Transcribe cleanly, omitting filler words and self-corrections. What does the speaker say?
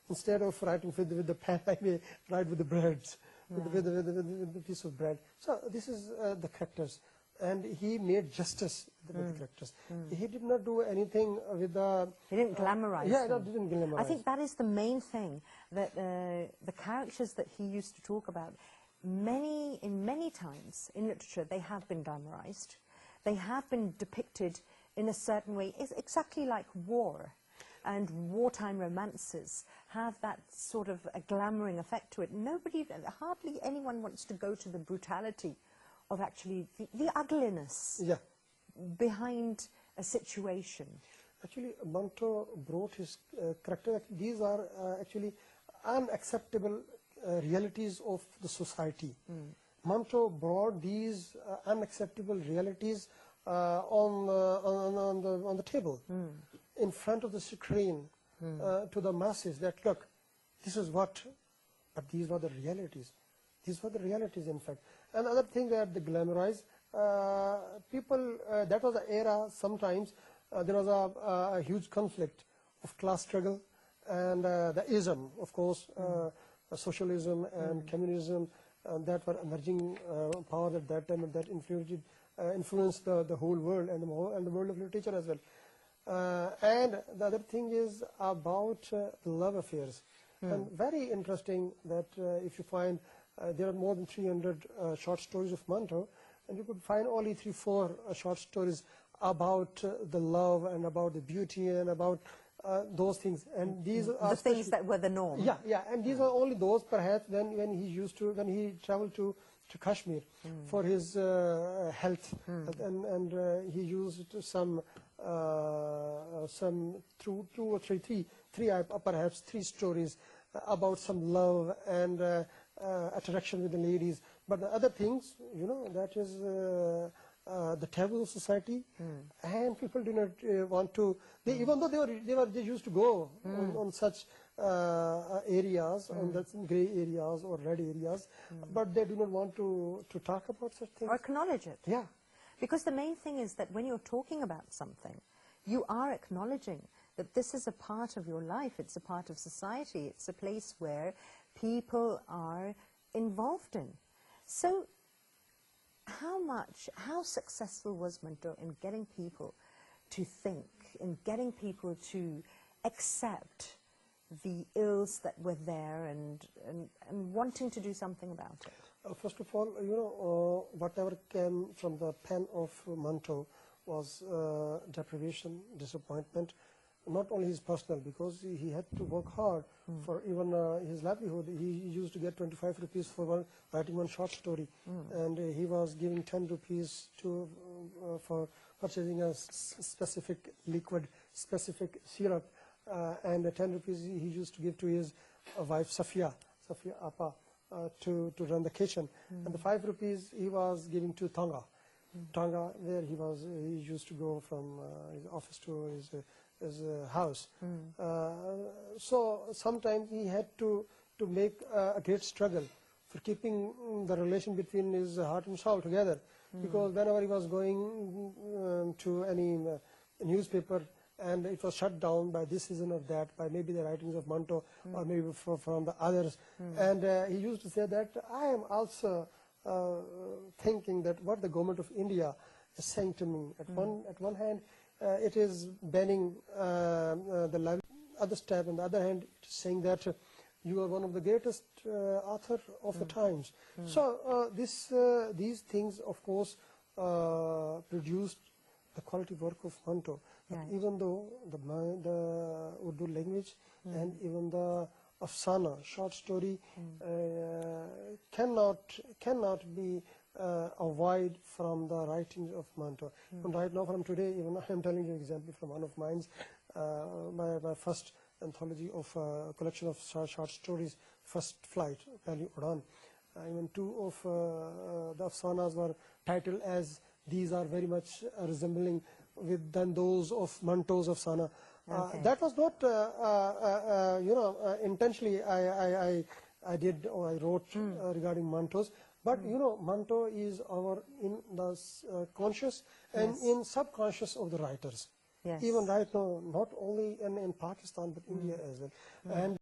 Instead of writing with the pen, I may write with the breads, with the piece of bread. So this is the characters, and he made justice with the characters. He did not do anything with the... He didn't glamorize Yeah, them. no, didn't glamorize. I think that is the main thing, that the characters that he used to talk about, many times in literature, they have been glamorized. They have been depicted in a certain way. It's exactly like war. And wartime romances have that sort of a glamouring effect to it. Hardly anyone wants to go to the brutality of actually the ugliness behind a situation. Actually, Manto brought his character. These are actually unacceptable realities of the society. Manto brought these unacceptable realities on the table, in front of the screen, to the masses, that look, this is what, but these were the realities. These were the realities, in fact. Another thing that they glamorize, people, that was the era, sometimes there was a huge conflict of class struggle and the ism, of course, socialism and communism, that were emerging powers at that time, and that influenced the whole world and the world of literature as well. And the other thing is about the love affairs. And very interesting that if you find there are more than 300 short stories of Manto, and you could find only 3-4 short stories about the love and about the beauty and about those things. And these are the things that were the norm. Yeah, and these are only those perhaps when he traveled to Kashmir for his health, and he used some two or three perhaps three stories about some love and attraction with the ladies. But the other things, you know, that is the taboo of society, and people do not want to. Even though they used to go on such areas, on that grey areas or red areas, but they do not want to talk about such things or acknowledge it. Yeah, because the main thing is that when you're talking about something, you are acknowledging that this is a part of your life. It's a part of society. It's a place where people are involved in. So how successful was Manto in getting people to think, in getting people to accept the ills that were there and wanting to do something about it? First of all, you know, whatever came from the pen of Manto was deprivation, disappointment, not only his personal, because he had to work hard for even his livelihood. He used to get 25 rupees for writing one short story, and he was giving 10 rupees for purchasing a specific liquid, specific syrup, and 10 rupees he used to give to his wife Safia Appa to run the kitchen, and the 5 rupees he was giving to Tanga, where he used to go from his office to his house. So sometimes he had to make a great struggle for keeping the relation between his heart and soul together, because whenever he was going to any newspaper and it was shut down by this reason or that, by maybe the writings of Manto or maybe from the others, and he used to say that I am also thinking that what the government of India is saying to me. At one hand, it is banning the other step, on the other hand, it is saying that you are one of the greatest author of the times. So these things, of course, produced the quality work of Manto. Right. Even though the Urdu language and even the Afsana, short story, cannot be avoided from the writings of Manto. And right now, from today, even I am telling you an example from one of mine, my first anthology of collection of short stories, First Flight, Pehli Udan. Even 2 of the Afsanas were titled as these are very much resembling than those of Manto's Afsana. Okay. That was not, you know, intentionally I did or I wrote regarding Manto's, but you know, Manto is in the conscious and in subconscious of the writers. Yes. Even right now, not only in Pakistan, but India as well. And